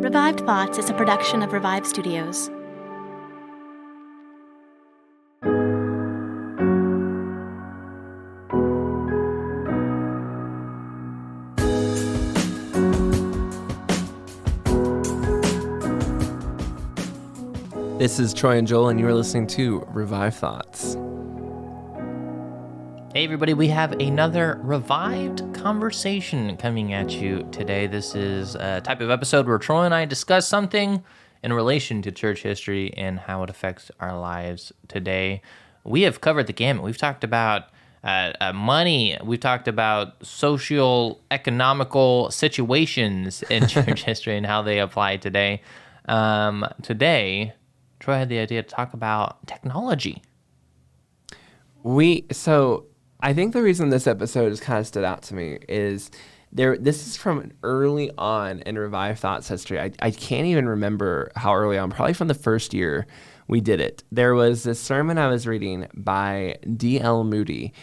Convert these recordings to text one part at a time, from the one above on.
Revived Thoughts is a production of Revive Studios. This is Troy and Joel, and you are listening to Revive Thoughts. Hey everybody, we have another revived conversation coming at you today. This is a type of episode where Troy and I discuss something in relation to church history and how it affects our lives today. We have covered the gamut. We've talked about money. We've talked about social, economical situations in church history and how they apply today. Today, Troy had the idea to talk about technology. I think the reason this episode has kind of stood out to me is this is from early on in Revive Thoughts history. I can't even remember how early on, probably from the first year we did it. There was this sermon I was reading by D.L. Moody,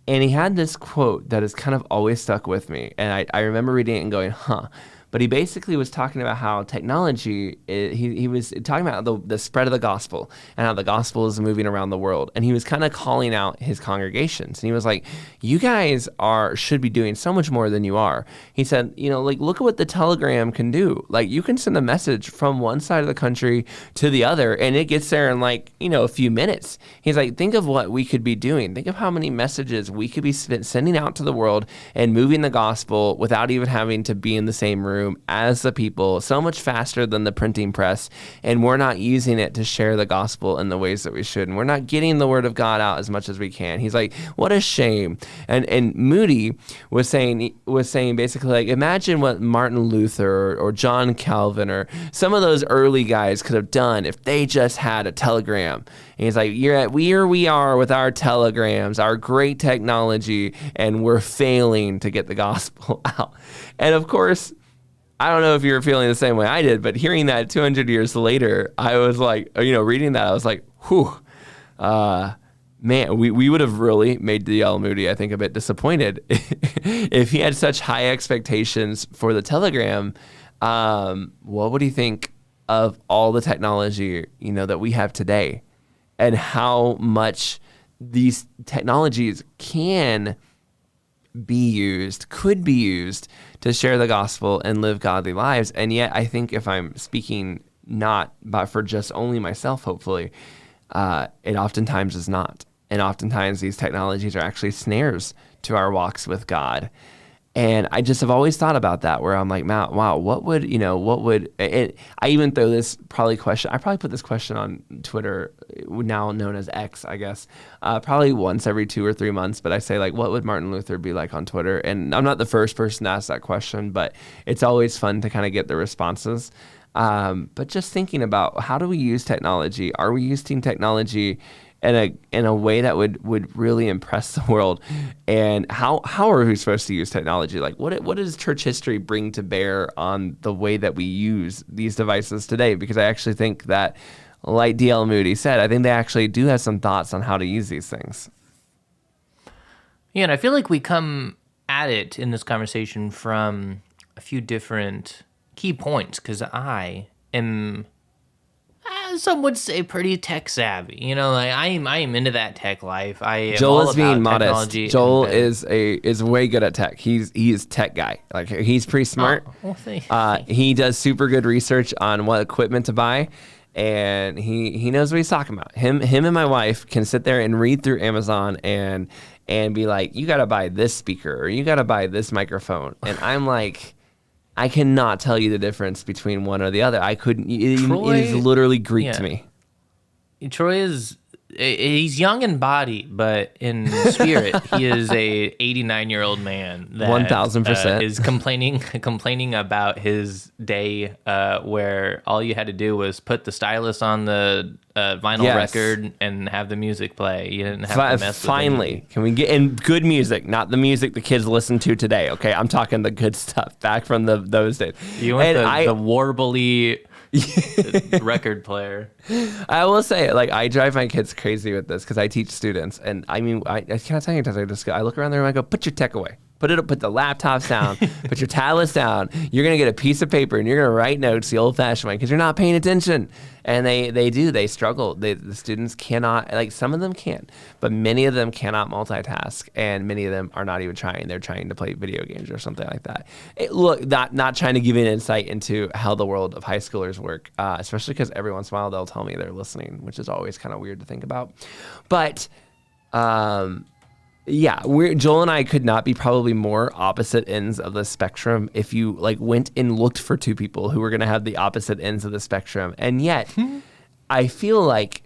and he had this quote that has kind of always stuck with me. And I remember reading it and going, huh. But he basically was talking about how technology, he was talking about the spread of the gospel and how the gospel is moving around the world. And he was kind of calling out his congregations. And he was like, you guys should be doing so much more than you are. He said, look at what the telegram can do. Like, you can send a message from one side of the country to the other, and it gets there in a few minutes. He's like, think of what we could be doing. Think of how many messages we could be sending out to the world and moving the gospel without even having to be in the same room as the people, so much faster than the printing press, and we're not using it to share the gospel in the ways that we should, and we're not getting the word of God out as much as we can. He's like, what a shame. And Moody was saying basically, like, imagine what Martin Luther or John Calvin or some of those early guys could have done if they just had a telegram. And he's like, here we are with our telegrams, our great technology, and we're failing to get the gospel out. And of course, I don't know if you're feeling the same way I did, but hearing that 200 years later, I was like, reading that, I was like, whew, man, we would have really made D.L. Moody, I think, a bit disappointed if he had such high expectations for the telegram. What would he think of all the technology, that we have today, and how much these technologies could be used to share the gospel and live godly lives? And yet, I think if I'm speaking not for just only myself, hopefully, it oftentimes is not. And oftentimes these technologies are actually snares to our walks with God. And I just have always thought about that, where I'm like, wow, I even throw this question, I probably put this question on Twitter, now known as X, I guess, probably once every 2 or 3 months, but I say, like, what would Martin Luther be like on Twitter? And I'm not the first person to ask that question, but it's always fun to kind of get the responses. But just thinking about, how do we use technology? Are we using technology in a way that would really impress the world? And how are we supposed to use technology? Like, what does church history bring to bear on the way that we use these devices today? Because I actually think that, like D.L. Moody said, I think they actually do have some thoughts on how to use these things. Yeah, and I feel like we come at it in this conversation from a few different key points, because I am, some would say, pretty tech savvy. I am into that tech life. I am Joel all is being about modest. technology. Joel is way good at tech. He's tech guy. Like, he's pretty smart. He does super good research on what equipment to buy, and he knows what he's talking about. Him and my wife can sit there and read through Amazon and be like, you got to buy this speaker, or you got to buy this microphone, and I'm like, I cannot tell you the difference between one or the other. I couldn't. It is literally Greek to me. Troy he's young in body, but in spirit, he is a 89-year-old man that 1,000% is complaining about his day, where all you had to do was put the stylus on the vinyl record and have the music play. You didn't have to mess with Finally, can we get in good music, not the music the kids listen to today? Okay, I'm talking the good stuff back from those days. You went the warbly record player. I will say, like, I drive my kids crazy with this because I teach students, and I mean, I can't tell you, I look around there and I go, put your tech away. Put the laptops down, put your tablets down. You're going to get a piece of paper and you're going to write notes the old-fashioned way because you're not paying attention. And they struggle. The students cannot, like some of them can, but many of them cannot multitask, and many of them are not even trying. They're trying to play video games or something like that. Look, not trying to give you an insight into how the world of high schoolers work, especially because every once in a while they'll tell me they're listening, which is always kind of weird to think about. But yeah, Joel and I could not be probably more opposite ends of the spectrum if you like went and looked for two people who were going to have the opposite ends of the spectrum. And yet, I feel like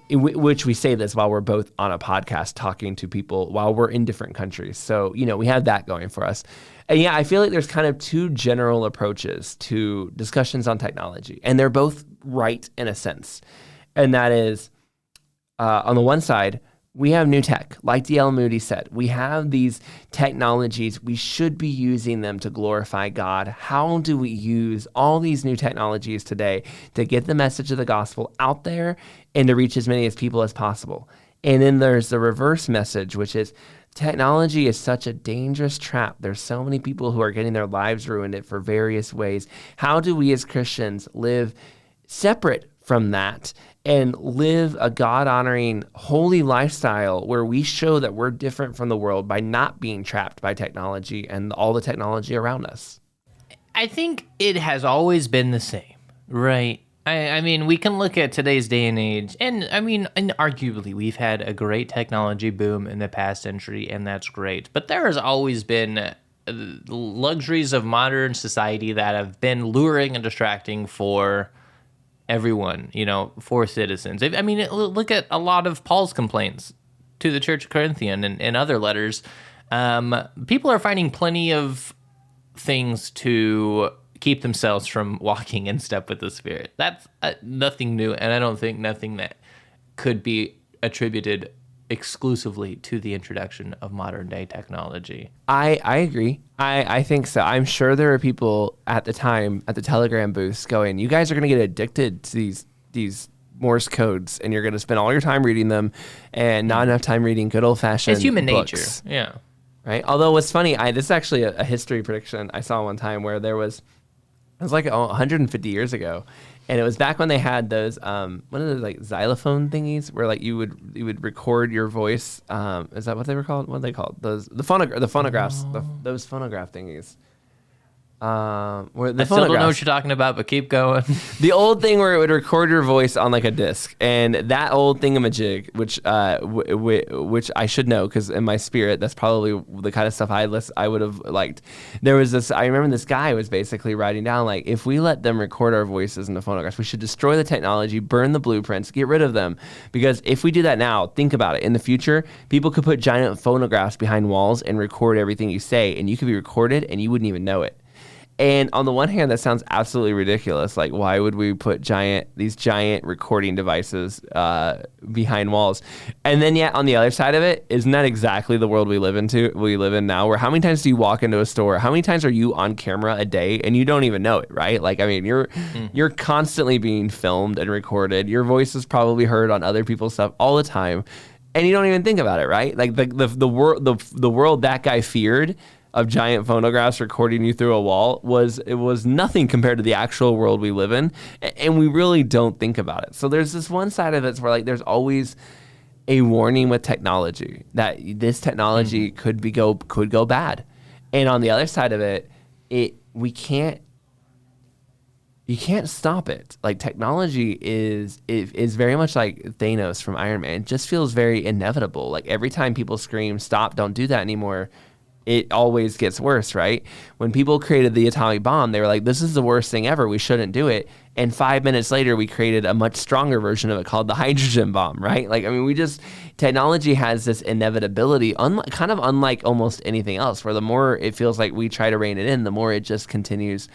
which we say this while we're both on a podcast talking to people while we're in different countries. So, we have that going for us. And yeah, I feel like there's kind of two general approaches to discussions on technology, and they're both right in a sense. And that is, on the one side, we have new tech, like D.L. Moody said. We have these technologies. We should be using them to glorify God. How do we use all these new technologies today to get the message of the gospel out there and to reach as many as people as possible? And then there's the reverse message, which is technology is such a dangerous trap. There's so many people who are getting their lives ruined for various ways. How do we as Christians live separate from that and live a God-honoring, holy lifestyle where we show that we're different from the world by not being trapped by technology and all the technology around us? I think it has always been the same, right? I mean, we can look at today's day and age, and arguably we've had a great technology boom in the past century, and that's great. But there has always been luxuries of modern society that have been luring and distracting for everyone, for citizens. I mean, look at a lot of Paul's complaints to the Church of Corinthian and other letters. People are finding plenty of things to keep themselves from walking in step with the Spirit. That's nothing new, and I don't think nothing that could be attributed exclusively to the introduction of modern day technology. I agree. I think so. I'm sure there are people at the time at the Telegram booths going, you guys are going to get addicted to these Morse codes, and you're going to spend all your time reading them and not enough time reading good old-fashioned It's human books. nature. Yeah. Right? Although what's funny, this is actually a history prediction I saw one time where it was like 150 years ago. And it was back when they had those, what are those, like xylophone thingies where like you would record your voice. Is that what they were called? What are they called? Those the phonographs, those phonograph thingies. I still don't know what you're talking about, but keep going. The old thing where it would record your voice on like a disc, and that old thingamajig, which I should know because in my spirit, that's probably the kind of stuff I would have liked. There was this. I remember this guy was basically writing down like, if we let them record our voices in the phonographs, we should destroy the technology, burn the blueprints, get rid of them, because if we do that now, think about it. In the future, people could put giant phonographs behind walls and record everything you say, and you could be recorded and you wouldn't even know it. And on the one hand, that sounds absolutely ridiculous. Like, why would we put these giant recording devices behind walls? And then yet on the other side of it, isn't that exactly the world we live in now? Where how many times do you walk into a store? How many times are you on camera a day and you don't even know it, right? Like, I mean, you're constantly being filmed and recorded. Your voice is probably heard on other people's stuff all the time, and you don't even think about it, right? Like the world that guy feared of giant phonographs recording you through a wall was nothing compared to the actual world we live in, and we really don't think about it. So there's this one side of it where like there's always a warning with technology that this technology could go bad, and on the other side of it, you can't stop it. Like technology is very much like Thanos from Iron Man. It just feels very inevitable. Like every time people scream, "Stop! Don't do that anymore," it always gets worse, right? When people created the atomic bomb, they were like, this is the worst thing ever. We shouldn't do it. And 5 minutes later, we created a much stronger version of it called the hydrogen bomb, right? Like, I mean, technology has this inevitability, kind of unlike almost anything else, where the more it feels like we try to rein it in, the more it just continues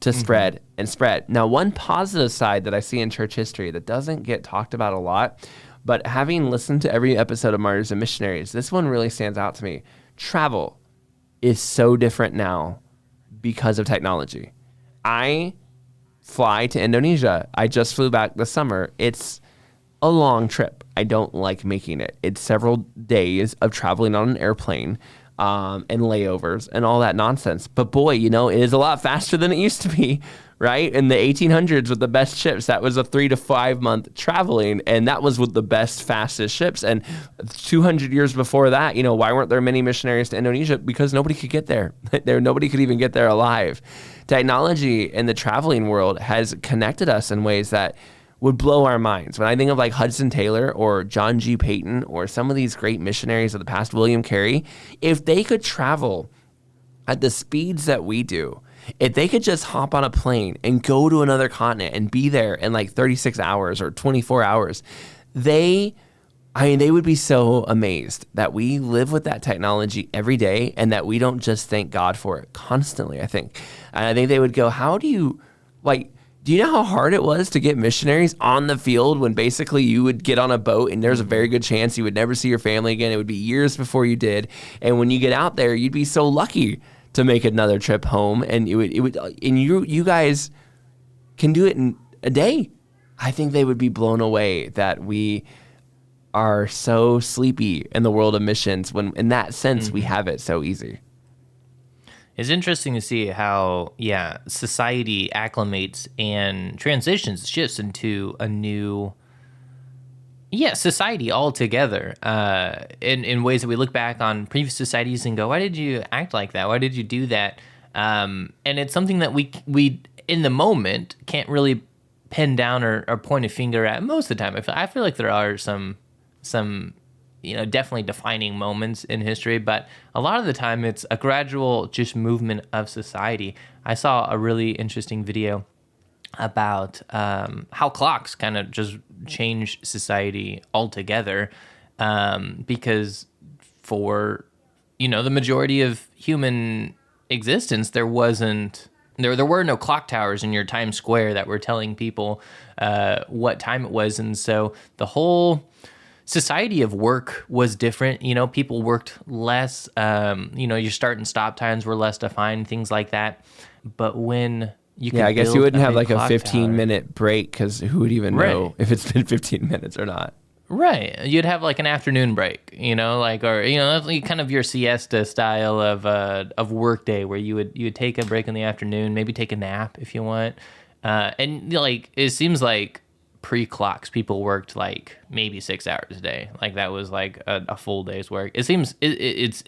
to spread and spread. Now, one positive side that I see in church history that doesn't get talked about a lot, but having listened to every episode of Martyrs and Missionaries, this one really stands out to me. Travel is so different now because of technology. I fly to Indonesia. I just flew back this summer. It's a long trip. I don't like making it. It's several days of traveling on an airplane. and layovers and all that nonsense. But boy, it is a lot faster than it used to be, right? In the 1800s with the best ships, that was a 3 to 5 month traveling, and that was with the best, fastest ships. And 200 years before that, why weren't there many missionaries to Indonesia? Because nobody could get there. Nobody could even get there alive. Technology in the traveling world has connected us in ways that would blow our minds. When I think of like Hudson Taylor or John G. Paton or some of these great missionaries of the past, William Carey, if they could travel at the speeds that we do, if they could just hop on a plane and go to another continent and be there in like 36 hours or 24 hours, they would be so amazed that we live with that technology every day and that we don't just thank God for it constantly, I think. And I think they would go, do you know how hard it was to get missionaries on the field when basically you would get on a boat and there's a very good chance you would never see your family again? It would be years before you did. And when you get out there, you'd be so lucky to make another trip home. And you guys can do it in a day. I think they would be blown away that we are so sleepy in the world of missions when in that sense we have it so easy. It's interesting to see how, society acclimates and shifts into a new, society altogether. In ways that we look back on previous societies and go, why did you act like that? Why did you do that? And it's something that we in the moment can't really pin down or point a finger at most of the time. I feel like there are some definitely defining moments in history, but a lot of the time it's a gradual just movement of society. I saw a really interesting video about how clocks kind of just change society altogether, because for, the majority of human existence, there were no clock towers in your Times Square that were telling people what time it was. And so the whole society of work was different. People worked less. Your start and stop times were less defined, things like that. But when I guess you wouldn't have like a 15-minute break because who would even know if it's been 15 minutes or not? Right. You'd have like an afternoon break, kind of your siesta style of work day where you would take a break in the afternoon, maybe take a nap if you want. And it seems like pre-clocks, people worked like maybe 6 hours a day. Like that was like a full day's work. It seems it's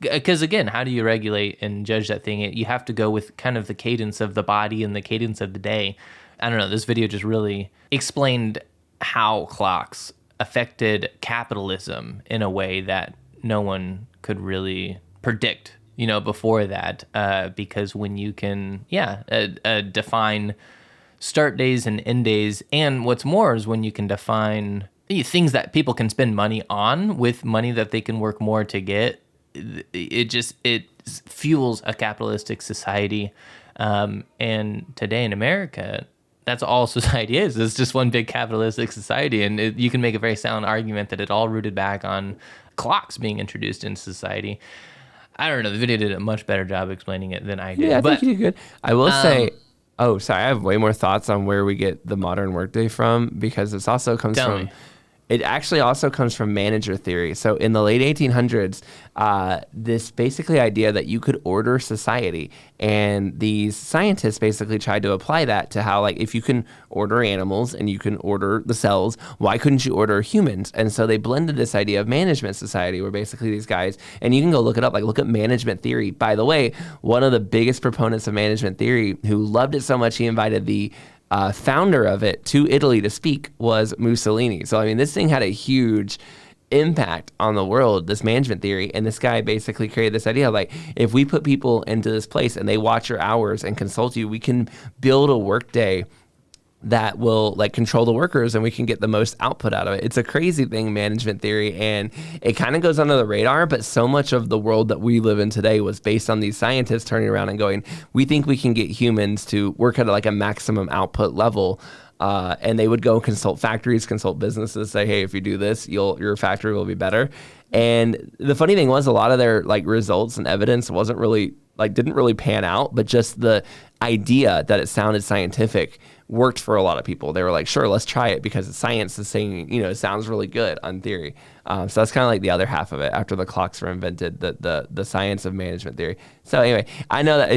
because again, how do you regulate and judge that thing? You have to go with kind of the cadence of the body and the cadence of the day. I don't know. This video just really explained how clocks affected capitalism in a way that no one could really predict, before that. Because when you can, define start days and end days, and what's more is when you can define things that people can spend money on with money that they can work more to get, it fuels a capitalistic society. And today in America, that's all society is. It's just one big capitalistic society, and you can make a very sound argument that it all rooted back on clocks being introduced into society. I don't know. The video did a much better job explaining it than I did. Yeah, I think you did good. I will say... Oh, sorry. I have way more thoughts on where we get the modern workday from, because this also comes from... It actually also comes from manager theory. So in the late 1800s, this basically idea that you could order society, and these scientists basically tried to apply that to how, like, if you can order animals and you can order the cells, why couldn't you order humans? And so they blended this idea of management society, where basically these guys, and you can go look it up, like look at management theory. By the way, one of the biggest proponents of management theory, who loved it so much he invited the founder of it to Italy to speak, was Mussolini. So, I mean, this thing had a huge impact on the world, this management theory. And this guy basically created this idea, like, if we put people into this place and they watch your hours and consult you, we can build a workday that will like control the workers, and we can get the most output out of it. It's a crazy thing, management theory, and it kind of goes under the radar, but so much of the world that we live in today was based on these scientists turning around and going, we think we can get humans to work at like a maximum output level. And they would go consult factories, consult businesses, say, hey, if you do this, your factory will be better. And the funny thing was, a lot of their like results and evidence didn't really pan out, but just the idea that it sounded scientific worked for a lot of people. They were like, sure, let's try it because science is saying, it sounds really good on theory. So that's kind of like the other half of it after the clocks were invented, the science of management theory. So anyway, I know that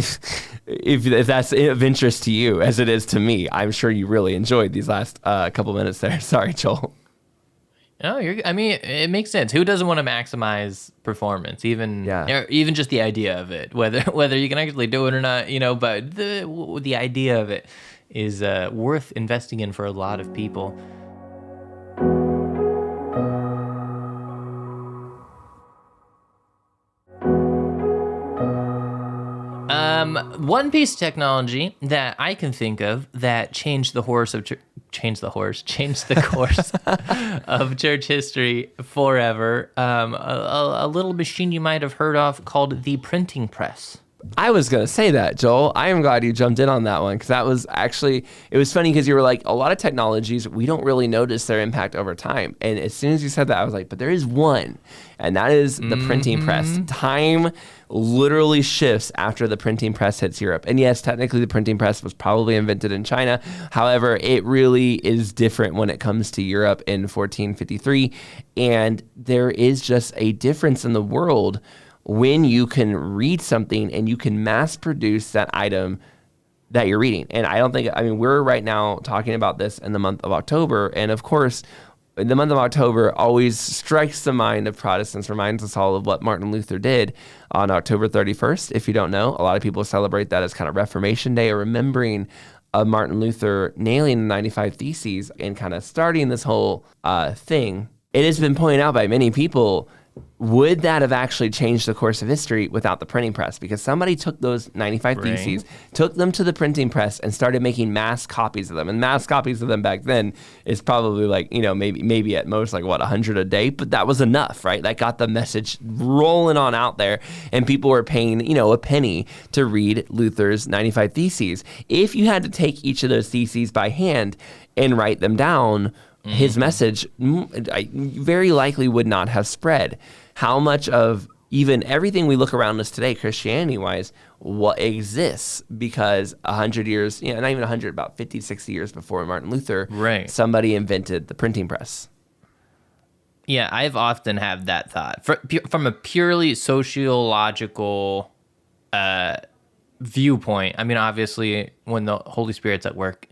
if that's of interest to you as it is to me, I'm sure you really enjoyed these last couple minutes there. Sorry, Joel. No, it makes sense. Who doesn't want to maximize performance, even just the idea of it, whether you can actually do it or not, but the idea of it is worth investing in for a lot of people. One piece of technology that I can think of that changed the course of church history forever. A little machine you might have heard of called the printing press. I was going to say that, Joel. I am glad you jumped in on that one because that was actually, it was funny because you were like, a lot of technologies, we don't really notice their impact over time. And as soon as you said that, I was like, but there is one, and that is the printing press. Time literally shifts after the printing press hits Europe. And yes, technically the printing press was probably invented in China. However, it really is different when it comes to Europe in 1453. And there is just a difference in the world when you can read something and you can mass produce that item that you're reading. And we're right now talking about this in the month of October. And of course, the month of October always strikes the mind of Protestants, reminds us all of what Martin Luther did on October 31st. If you don't know, a lot of people celebrate that as kind of Reformation Day, or remembering of Martin Luther nailing the 95 Theses and kind of starting this whole thing. It has been pointed out by many people, would that have actually changed the course of history without the printing press? Because somebody took those 95 Theses, took them to the printing press, and started making mass copies of them. And mass copies of them back then is probably like, maybe at most like 100 a day, but that was enough, right? That got the message rolling on out there, and people were paying, a penny to read Luther's 95 Theses. If you had to take each of those theses by hand and write them down, his message very likely would not have spread. How much of even everything we look around us today, Christianity-wise, what exists because 100 years, not even 100, about 50, 60 years before Martin Luther, somebody invented the printing press. Yeah, I've often had that thought. From a purely sociological viewpoint, obviously, when the Holy Spirit's at work,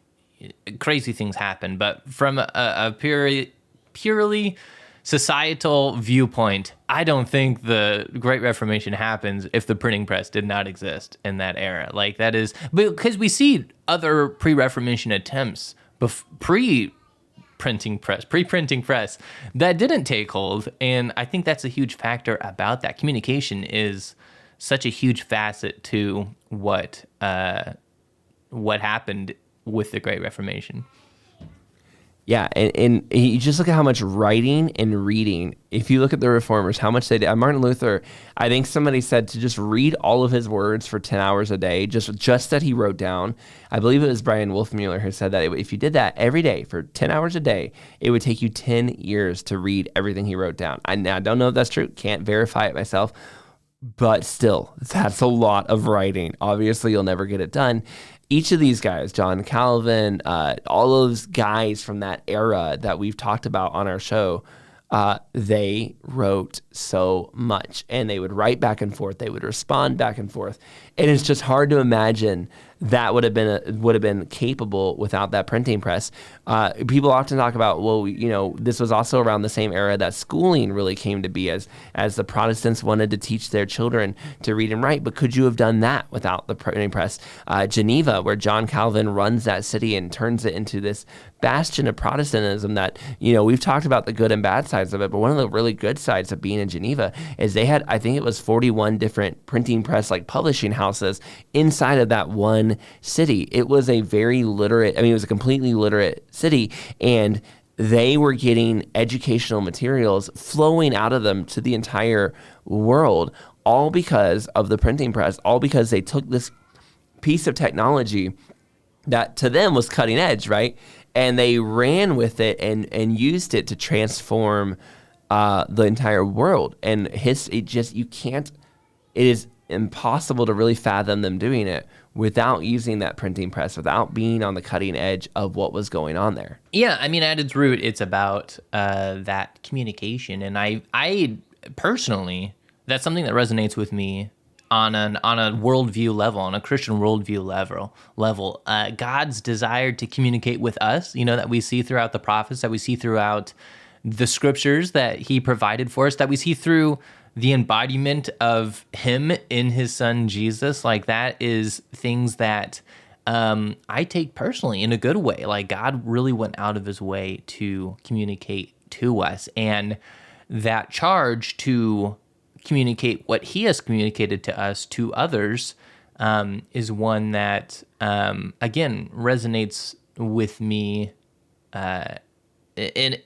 crazy things happen, but from a purely societal viewpoint, I don't think the Great Reformation happens if the printing press did not exist in that era. Like, that is because we see other pre-Reformation attempts pre-printing press that didn't take hold, and I think that's a huge factor about that. Communication is such a huge facet to what happened with the Great Reformation. Yeah, and you just look at how much writing and reading, if you look at the Reformers, how much they did. Martin Luther, I think somebody said to just read all of his words for 10 hours a day, just that he wrote down. I believe it was Brian Wolfmueller who said that if you did that every day for 10 hours a day, it would take you 10 years to read everything he wrote down. I don't know if that's true, can't verify it myself, but still, that's a lot of writing. Obviously, you'll never get it done. Each of these guys, John Calvin, all those guys from that era that we've talked about on our show, they wrote so much, and they would write back and forth. They would respond back and forth, and it's just hard to imagine that would have been capable without that printing press. People often talk about, this was also around the same era that schooling really came to be, as the Protestants wanted to teach their children to read and write. But could you have done that without the printing press? Geneva, where John Calvin runs that city and turns it into this bastion of Protestantism that, we've talked about the good and bad sides of it, but one of the really good sides of being in Geneva is they had, I think it was 41 different printing press, like publishing houses inside of that one city. It was a very literate, it was a completely literate city, and they were getting educational materials flowing out of them to the entire world, all because of the printing press, all because they took this piece of technology that to them was cutting edge, right? And they ran with it and used it to transform the entire world. And it is impossible to really fathom them doing it without using that printing press, without being on the cutting edge of what was going on there. Yeah, I mean, at its root, it's about that communication, and I personally, that's something that resonates with me on a worldview level, on a Christian worldview level. God's desire to communicate with us, that we see throughout the prophets, that we see throughout the scriptures that He provided for us, that we see through the embodiment of Him in His Son Jesus. Like, that is things that I take personally in a good way. Like, God really went out of His way to communicate to us, and that charge to communicate what He has communicated to us to others is one that again resonates with me in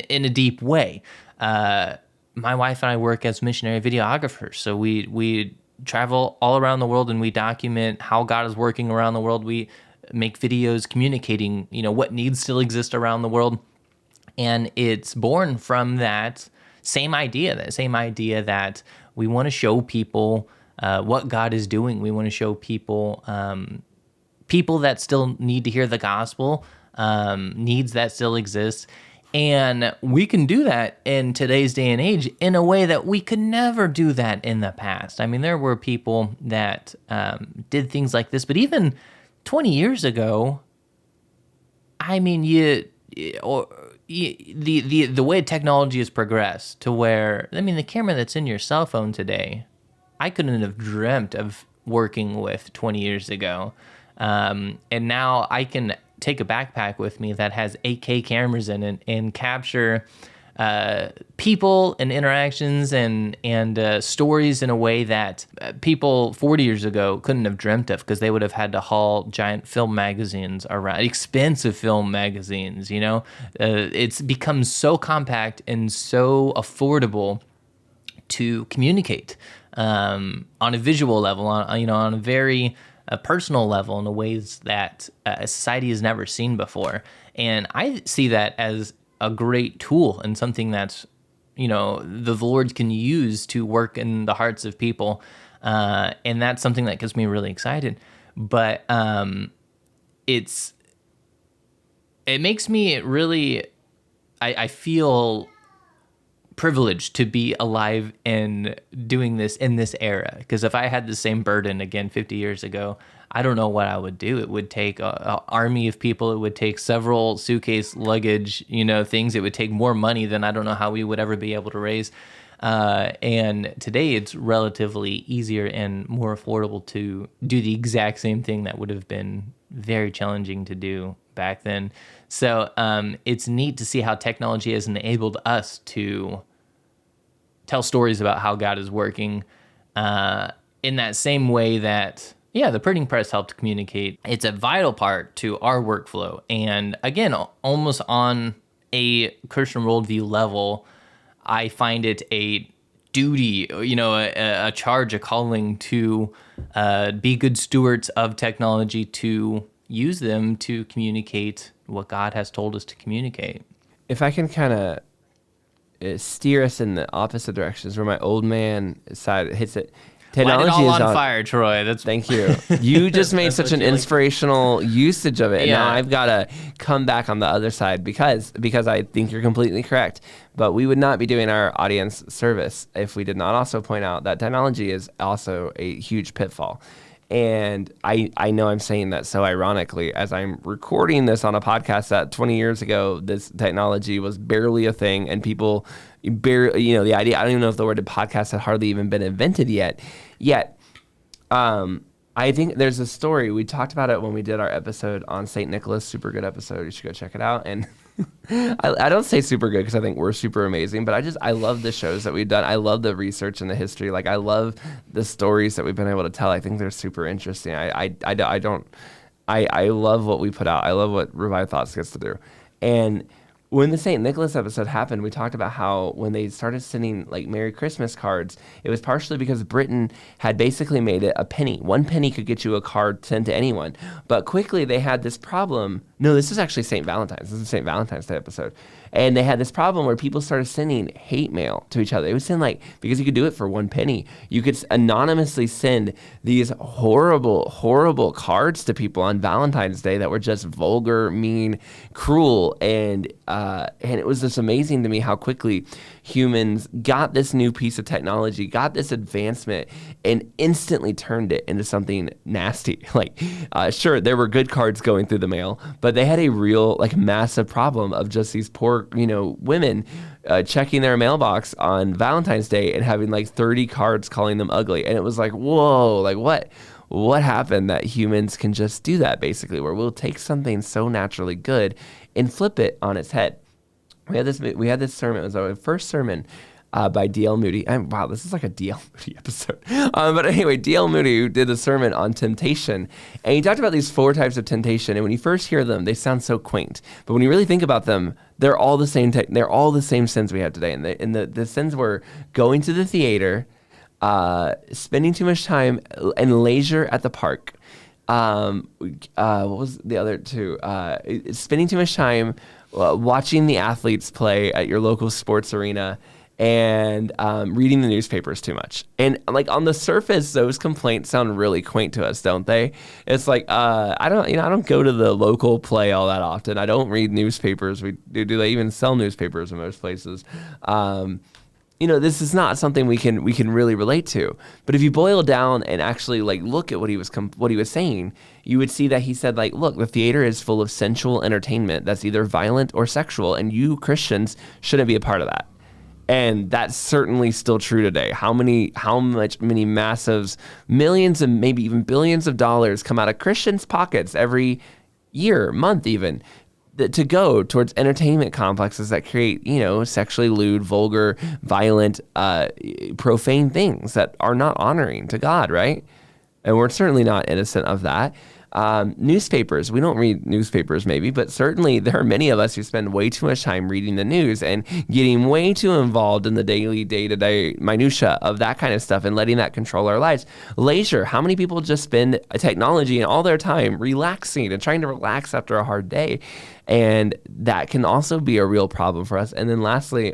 a deep way. My wife and I work as missionary videographers, so we travel all around the world and we document how God is working around the world. We make videos communicating, what needs still exist around the world, and it's born from that same idea that we want to show people what God is doing. We want to show people people that still need to hear the gospel, needs that still exist. And we can do that in today's day and age in a way that we could never do that in the past. I mean, there were people that did things like this, but even 20 years ago, I mean, the way technology has progressed to where, I mean, the camera that's in your cell phone today, I couldn't have dreamt of working with 20 years ago. And now I can take a backpack with me that has 8K cameras in it and capture people and interactions and stories in a way that people 40 years ago couldn't have dreamt of, because they would have had to haul giant film magazines around, expensive film magazines. It's become so compact and so affordable to communicate on a visual level, on a very personal level, in the ways that society has never seen before. And I see that as a great tool and something that's, the Lord can use to work in the hearts of people. And that's something that gets me really excited. But it makes me really, I feel privileged to be alive and doing this in this era, because if I had the same burden again 50 years ago, I don't know what I would do. It would take an army of people. It would take several suitcase luggage, things. It would take more money than I don't know how we would ever be able to raise. And today it's relatively easier and more affordable to do the exact same thing that would have been very challenging to do back then. So it's neat to see how technology has enabled us to tell stories about how God is working in that same way that, the printing press helped communicate. It's a vital part to our workflow. And again, almost on a Christian worldview level, I find it a duty, a charge, a calling to be good stewards of technology, to use them to communicate what God has told us to communicate. If I can kind of steer us in the opposite directions, where my old man side hits it. Technology Light it all on fire, Troy. Thank you. You just made such an inspirational usage of it. And now I've got to come back on the other side because I think you're completely correct. But we would not be doing our audience service if we did not also point out that technology is also a huge pitfall. And I know I'm saying that so ironically, as I'm recording this on a podcast that 20 years ago, this technology was barely a thing, and people barely, the idea, I don't even know if the word podcast had hardly even been invented yet. I think there's a story, we talked about it when we did our episode on St. Nicholas, super good episode, you should go check it out. And I don't say super good because I think we're super amazing, but I love the shows that we've done. I love the research and the history. Like, I love the stories that we've been able to tell. I think they're super interesting. I love what we put out. I love what Revived Thoughts gets to do. And when the St. Nicholas episode happened, we talked about how when they started sending like Merry Christmas cards, it was partially because Britain had basically made it a penny. 1 penny could get you a card sent to anyone. But quickly they had this problem No, this is actually St. Valentine's. This is St. Valentine's Day episode. And they had this problem where people started sending hate mail to each other. They would send because you could do it for 1 penny, you could anonymously send these horrible, horrible cards to people on Valentine's Day that were just vulgar, mean, cruel. And it was just amazing to me how quickly humans got this new piece of technology, got this advancement, and instantly turned it into something nasty. Sure, there were good cards going through the mail, but they had a real, massive problem of just these poor, women checking their mailbox on Valentine's Day and having 30 cards calling them ugly. And it was whoa, what happened that humans can just do that, basically, where we'll take something so naturally good and flip it on its head. We had this sermon. It was our first sermon by D.L. Moody. And wow, this is like a D.L. Moody episode. But anyway, D.L. Moody, who did a sermon on temptation, and he talked about these 4 types of temptation. And when you first hear them, they sound so quaint. But when you really think about them, they're all the same. They're all the same sins we have today. And the sins were going to the theater, spending too much time and leisure at the park. What was the other 2? Spending too much time watching the athletes play at your local sports arena, and reading the newspapers too much. And on the surface, those complaints sound really quaint to us, don't they? It's I don't go to the local play all that often. I don't read newspapers. Do they even sell newspapers in most places? This is not something we can really relate to. But if you boil down and actually look at what he was saying, you would see that he said look, the theater is full of sensual entertainment that's either violent or sexual, and you Christians shouldn't be a part of that. And that's certainly still true today. How many massive millions and maybe even billions of dollars come out of Christians' pockets every year, month even, to go towards entertainment complexes that create, sexually lewd, vulgar, violent, profane things that are not honoring to God, right? And we're certainly not innocent of that. Newspapers, we don't read newspapers maybe, but certainly there are many of us who spend way too much time reading the news and getting way too involved in the daily, day-to-day minutia of that kind of stuff and letting that control our lives. Leisure, how many people just spend technology and all their time relaxing and trying to relax after a hard day? And that can also be a real problem for us. And then lastly,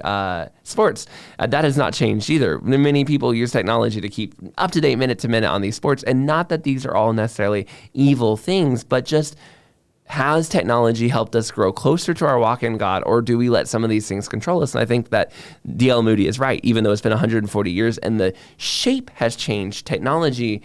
sports. That has not changed either. Many people use technology to keep up to date minute to minute on these sports. And not that these are all necessarily evil things, but just has technology helped us grow closer to our walk in God, or do we let some of these things control us? And I think that D.L. Moody is right. Even though it's been 140 years and the shape has changed, technology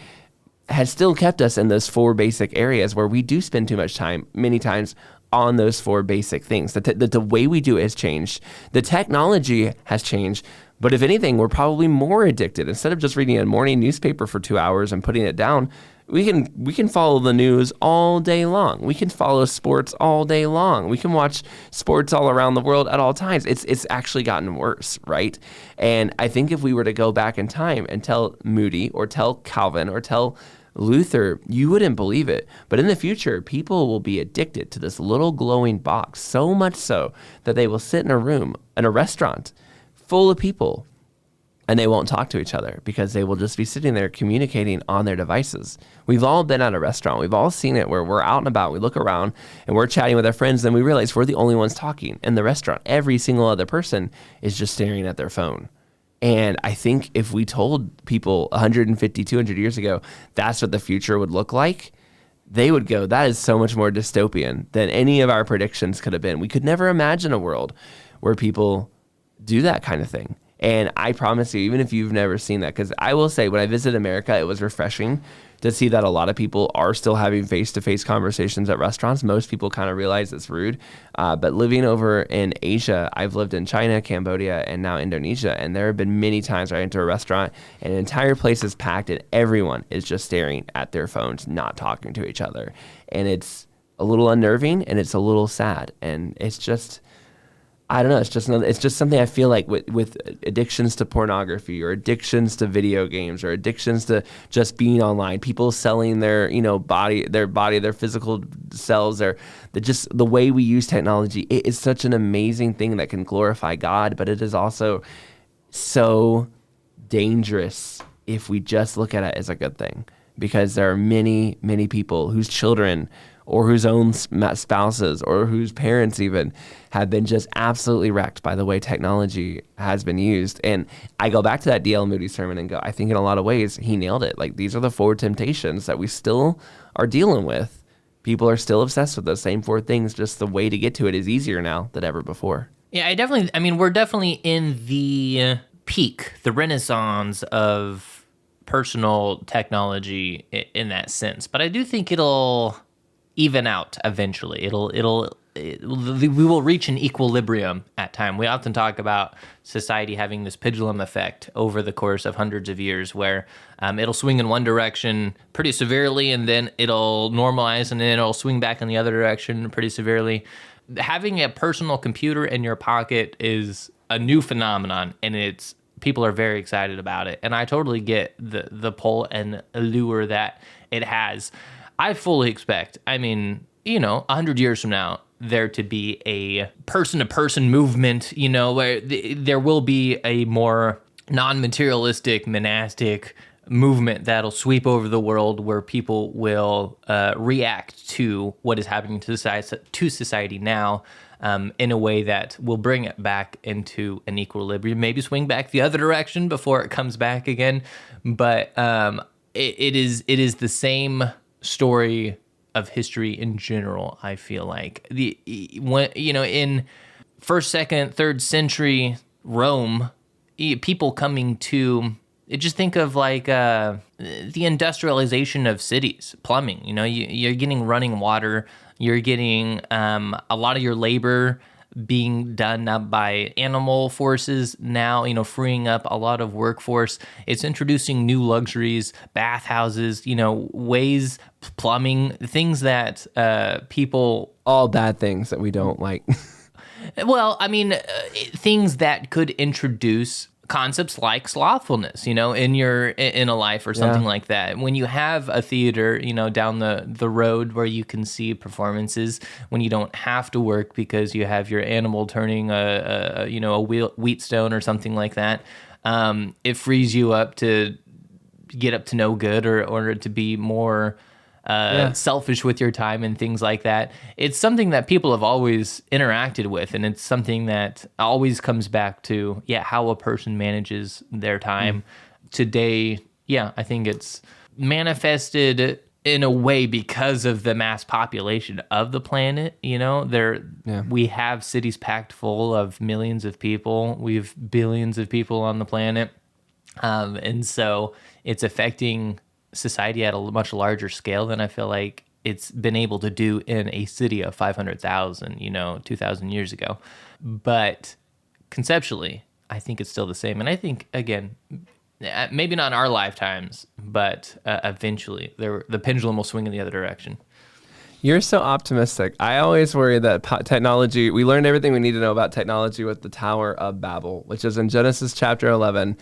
has still kept us in those 4 basic areas where we do spend too much time, many times, on those 4 basic things. The way we do it has changed. The technology has changed. But if anything, we're probably more addicted. Instead of just reading a morning newspaper for 2 hours and putting it down, we can follow the news all day long. We can follow sports all day long. We can watch sports all around the world at all times. It's actually gotten worse, right? And I think if we were to go back in time and tell Moody or tell Calvin or tell Luther, you wouldn't believe it. But in the future, people will be addicted to this little glowing box, so much so that they will sit in a room, in a restaurant, full of people, and they won't talk to each other because they will just be sitting there communicating on their devices. We've all been at a restaurant. We've all seen it where we're out and about. We look around and we're chatting with our friends, and we realize we're the only ones talking in the restaurant. Every single other person is just staring at their phone. And I think if we told people 150, 200 years ago, that's what the future would look like, they would go, that is so much more dystopian than any of our predictions could have been. We could never imagine a world where people do that kind of thing. And I promise you, even if you've never seen that, because I will say when I visited America, it was refreshing to see that a lot of people are still having face-to-face conversations at restaurants. Most people kind of realize it's rude. But living over in Asia, I've lived in China, Cambodia, and now Indonesia. And there have been many times where I enter a restaurant and an entire place is packed and everyone is just staring at their phones, not talking to each other. And it's a little unnerving and it's a little sad. And it's just, I don't know. It's just something I feel like with addictions to pornography or addictions to video games or addictions to just being online, people selling their body, their physical selves, just the way we use technology. It is such an amazing thing that can glorify God, but it is also so dangerous if we just look at it as a good thing, because there are many, many people whose children or whose own spouses or whose parents even have been just absolutely wrecked by the way technology has been used. And I go back to that D.L. Moody sermon and go, I think in a lot of ways he nailed it. Like, these are the 4 temptations that we still are dealing with. People are still obsessed with those same 4 things. Just the way to get to it is easier now than ever before. Yeah, I mean, we're definitely in the peak, the renaissance of personal technology in that sense. But I do think it'll even out eventually. We will reach an equilibrium at time. We often talk about society having this pendulum effect over the course of hundreds of years where it'll swing in one direction pretty severely and then it'll normalize and then it'll swing back in the other direction pretty severely. Having a personal computer in your pocket is a new phenomenon, and people are very excited about it. And I totally get the pull and allure that it has. I fully expect, 100 years from now, there to be a person-to-person movement, where there will be a more non-materialistic, monastic movement that'll sweep over the world where people will react to what is happening to society now in a way that will bring it back into an equilibrium, maybe swing back the other direction before it comes back again. But it is the same story of history in general. I feel like in 1st, 2nd, 3rd century Rome, people coming to just think of like the industrialization of cities, plumbing. You're getting running water. You're getting a lot of your labor being done up by animal forces now, freeing up a lot of workforce. It's introducing new luxuries, bathhouses, ways, plumbing, things that people... All bad things that we don't like. Well, things that could introduce concepts like slothfulness, in a life or something like that. When you have a theater, down the road where you can see performances, when you don't have to work because you have your animal turning a wheat stone or something like that, it frees you up to get up to no good or to be more selfish with your time and things like that. It's something that people have always interacted with, and it's something that always comes back to, how a person manages their time. Today, I think it's manifested in a way because of the mass population of the planet. We have cities packed full of millions of people. We have billions of people on the planet. And so it's affecting society at a much larger scale than I feel like it's been able to do in a city of 500,000, 2,000 years ago. But conceptually, I think it's still the same. And I think, again, maybe not in our lifetimes, but eventually the pendulum will swing in the other direction. You're so optimistic. I always worry that technology, we learned everything we need to know about technology with the Tower of Babel, which is in Genesis chapter 11.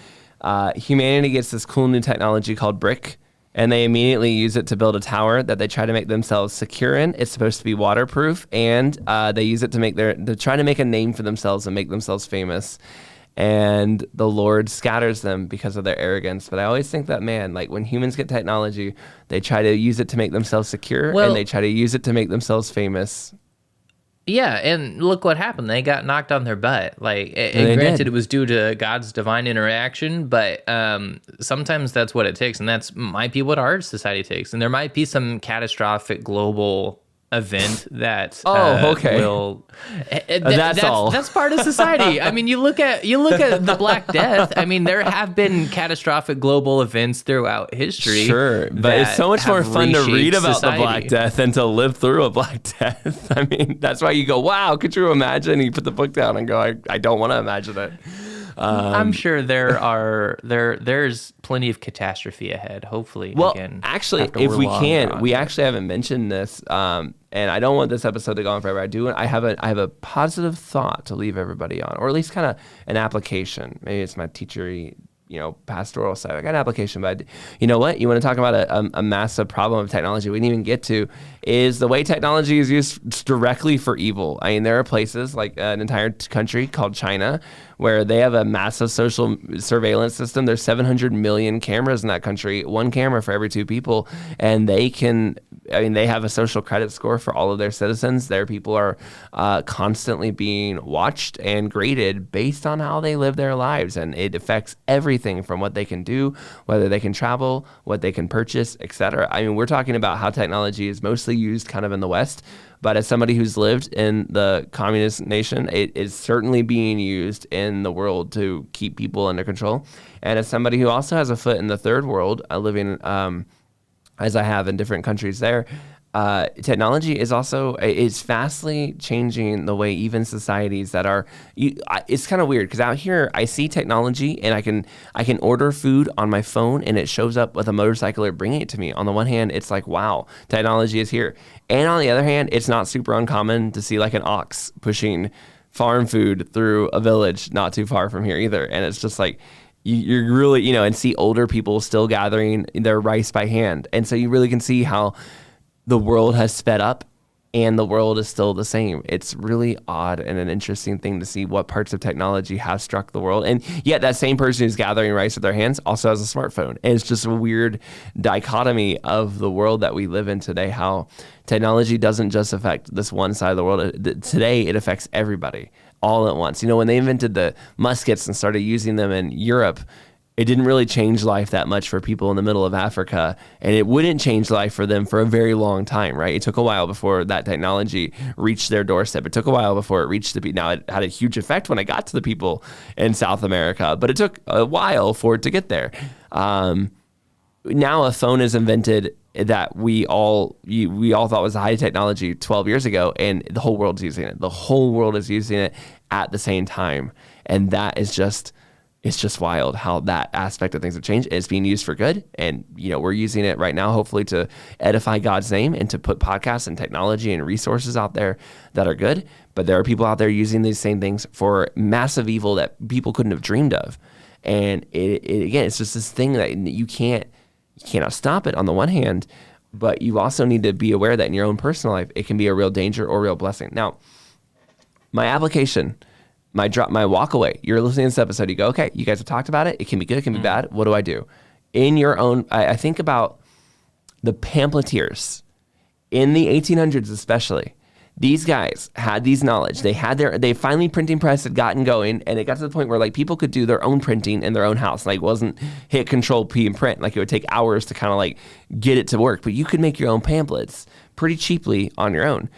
Humanity gets this cool new technology called brick, and they immediately use it to build a tower that they try to make themselves secure in. It's supposed to be waterproof, and they use it to they're trying to make a name for themselves and make themselves famous. And the Lord scatters them because of their arrogance. But I always think that, when humans get technology, they try to use it to make themselves secure, and they try to use it to make themselves famous. Yeah, and look what happened. They got knocked on their butt. Granted, it was due to God's divine interaction, but sometimes that's what it takes, and might be what our society takes. And there might be some catastrophic global event that will. That's all. That's part of society. You look at the Black Death. There have been catastrophic global events throughout history. Sure, but it's so much more fun to read about society. The Black Death than to live through a Black Death. That's why you go, wow, could you imagine? You put the book down and go, I don't want to imagine it. I'm sure there's plenty of catastrophe ahead. Hopefully, actually, if we can, we actually haven't mentioned this, and I don't want this episode to go on forever. I have a positive thought to leave everybody on, or at least kind of an application. Maybe it's my teachery pastoral side. I got an application, but you know what? You want to talk about a massive problem of technology we didn't even get to is the way technology is used directly for evil. I mean, there are places like an entire country called China where they have a massive social surveillance system. There's 700 million cameras in that country, one camera for every 2 people, and they have a social credit score for all of their citizens. Their people are constantly being watched and graded based on how they live their lives, and it affects everything from what they can do, whether they can travel, what they can purchase, etc. I mean, we're talking about how technology is mostly used kind of in the West, but as somebody who's lived in the communist nation, it is certainly being used in the world to keep people under control. And as somebody who also has a foot in the third world, living as I have in different countries there, technology is fastly changing the way even societies that are. It's kind of weird because out here I see technology and I can order food on my phone and it shows up with a motorcycler bringing it to me. On the one hand, it's like, wow, technology is here, and on the other hand, it's not super uncommon to see like an ox pushing farm food through a village not too far from here either, and it's just like. You're really, and see older people still gathering their rice by hand. And so you really can see how the world has sped up and the world is still the same. It's really odd and an interesting thing to see what parts of technology have struck the world. And yet that same person who's gathering rice with their hands also has a smartphone. And it's just a weird dichotomy of the world that we live in today, how technology doesn't just affect this one side of the world. Today, it affects everybody all at once. When they invented the muskets and started using them in Europe, it didn't really change life that much for people in the middle of Africa, and it wouldn't change life for them for a very long time, right? It took a while before that technology reached their doorstep. It took a while before it reached the people. Now, it had a huge effect when it got to the people in South America, but it took a while for it to get there. Now a phone is invented that we all thought was high technology 12 years ago, and the whole world's using it. The whole world is using it at the same time, and that is just... It's just wild how that aspect of things have changed. It's being used for good. And, we're using it right now, hopefully to edify God's name and to put podcasts and technology and resources out there that are good. But there are people out there using these same things for massive evil that people couldn't have dreamed of. And again, it's just this thing that you cannot stop it on the one hand, but you also need to be aware that in your own personal life, it can be a real danger or real blessing. Now, my application, my walk away. You're listening to this episode. You go, okay, you guys have talked about it. It can be good. It can be bad. What do I do? In your own, I think about the pamphleteers in the 1800s, especially. These guys had these knowledge. They finally printing press had gotten going, and it got to the point where like people could do their own printing in their own house. Like, it wasn't hit Control P and print. Like, it would take hours to kind of like get it to work, but you could make your own pamphlets pretty cheaply on your own.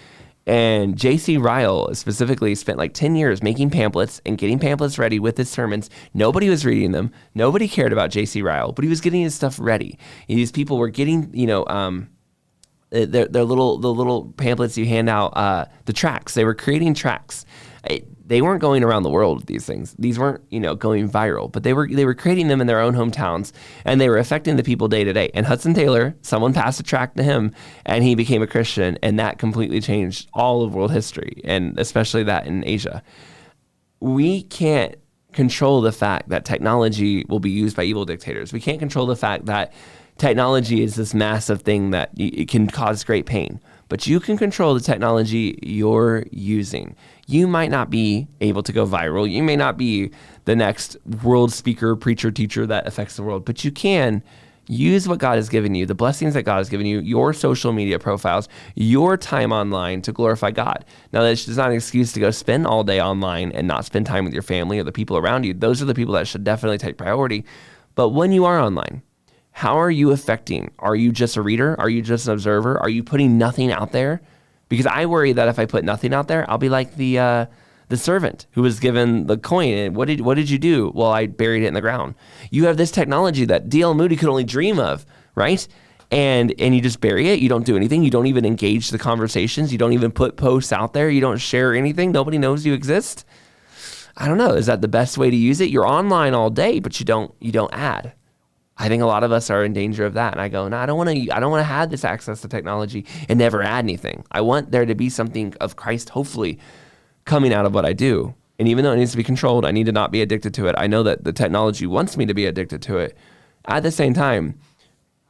And J.C. Ryle specifically spent like 10 years making pamphlets and getting pamphlets ready with his sermons. Nobody was reading them. Nobody cared about J.C. Ryle, but he was getting his stuff ready. And these people were getting, the little pamphlets you hand out, the tracts. They were creating tracts. They weren't going around the world with these things. These weren't, going viral, but they were creating them in their own hometowns, and they were affecting the people day to day. And Hudson Taylor, someone passed a tract to him, and he became a Christian, and that completely changed all of world history, and especially that in Asia. We can't control the fact that technology will be used by evil dictators. We can't control the fact that technology is this massive thing that it can cause great pain. But you can control the technology you're using. You might not be able to go viral. You may not be the next world speaker, preacher, teacher that affects the world, but you can use what God has given you, the blessings that God has given you, your social media profiles, your time online to glorify God. Now, that's not an excuse to go spend all day online and not spend time with your family or the people around you. Those are the people that should definitely take priority. But when you are online, how are you affecting? Are you just a reader? Are you just an observer? Are you putting nothing out there? Because I worry that if I put nothing out there, I'll be like the servant who was given the coin. And what did you do? Well, I buried it in the ground. You have this technology that D.L. Moody could only dream of, right? And you just bury it. You don't do anything. You don't even engage the conversations. You don't even put posts out there. You don't share anything. Nobody knows you exist. I don't know. Is that the best way to use it? You're online all day, but you don't add. I think a lot of us are in danger of that. And I go, no, I don't want to have this access to technology and never add anything. I want there to be something of Christ, hopefully, coming out of what I do. And even though it needs to be controlled, I need to not be addicted to it. I know that the technology wants me to be addicted to it. At the same time,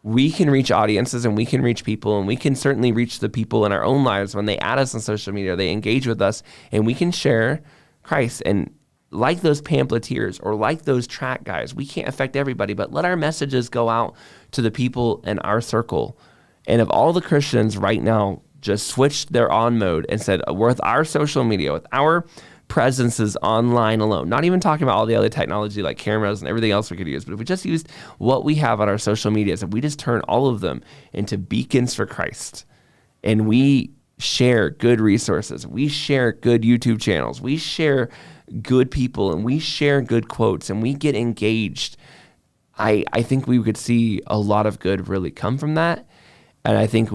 we can reach audiences and we can reach people, and we can certainly reach the people in our own lives when they add us on social media, they engage with us, and we can share Christ. And like those pamphleteers or like those tract guys, we can't affect everybody, but let our messages go out to the people in our circle. And if all the Christians right now just switched their on mode and said, with our social media, with our presences online alone, not even talking about all the other technology like cameras and everything else we could use, but if we just used what we have on our social medias, if we just turn all of them into beacons for Christ, and we share good resources, we share good YouTube channels, we share good people, and we share good quotes, and we get engaged, I think we could see a lot of good really come from that. And I think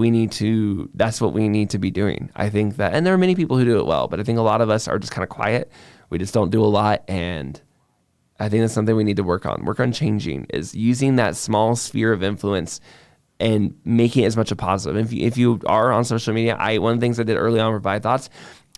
that's what we need to be doing. I think that, and there are many people who do it well, but I think a lot of us are just kind of quiet. We just don't do a lot. And I think that's something we need to work on changing, is using that small sphere of influence and making it as much a positive. If you are on social media, one of the things I did early on with Revive Thoughts,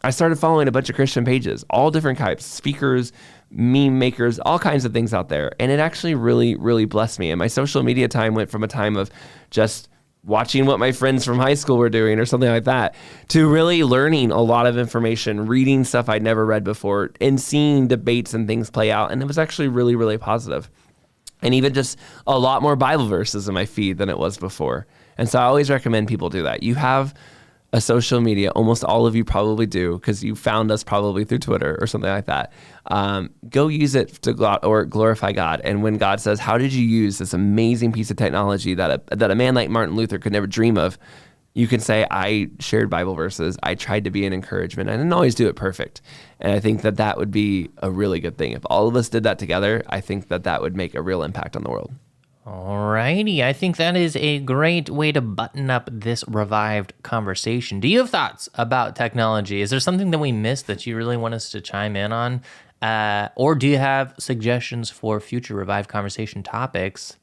I started following a bunch of Christian pages, all different types, speakers, meme makers, all kinds of things out there. And it actually really, really blessed me. And my social media time went from a time of just watching what my friends from high school were doing or something like that, to really learning a lot of information, reading stuff I'd never read before, and seeing debates and things play out. And it was actually really, really positive. And even just a lot more Bible verses in my feed than it was before. And so I always recommend people do that. You have a social media, almost all of you probably do, because you found us probably through Twitter or something like that. Go use it to glorify God. And when God says, how did you use this amazing piece of technology that a man like Martin Luther could never dream of? You can say, I shared Bible verses. I tried to be an encouragement. I didn't always do it perfect. And I think that would be a really good thing. If all of us did that together, I think that would make a real impact on the world. Alrighty, I think that is a great way to button up this revived conversation. Do you have thoughts about technology? Is there something that we missed that you really want us to chime in on? Or do you have suggestions for future revived conversation topics?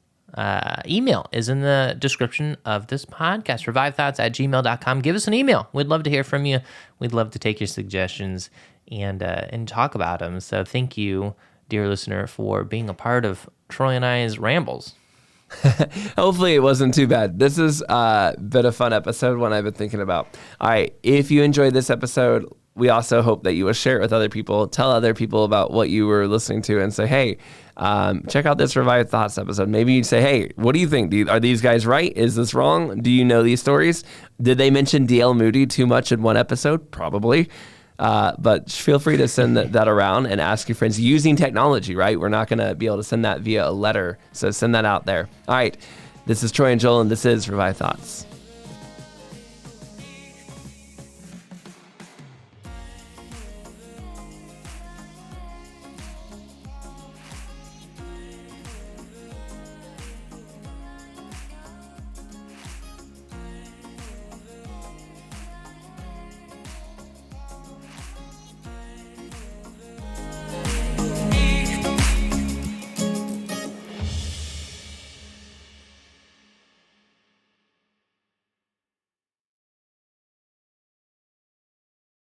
Email is in the description of this podcast, revivethoughts@gmail.com. Give us an email. We'd love to hear from you. We'd love to take your suggestions and talk about them. So thank you, dear listener, for being a part of Troy and I's rambles. Hopefully it wasn't too bad. This has been a fun episode, one I've been thinking about. All right, if you enjoyed this episode, we also hope that you will share it with other people. Tell other people about what you were listening to and say, hey, check out this Revived Thoughts episode. Maybe you'd say, hey, what do you think? Are these guys right? Is this wrong? Do you know these stories? Did they mention D.L. Moody too much in one episode? Probably. But feel free to send that around and ask your friends using technology, right? We're not going to be able to send that via a letter. So send that out there. All right. This is Troy and Joel, and this is Revive Thoughts.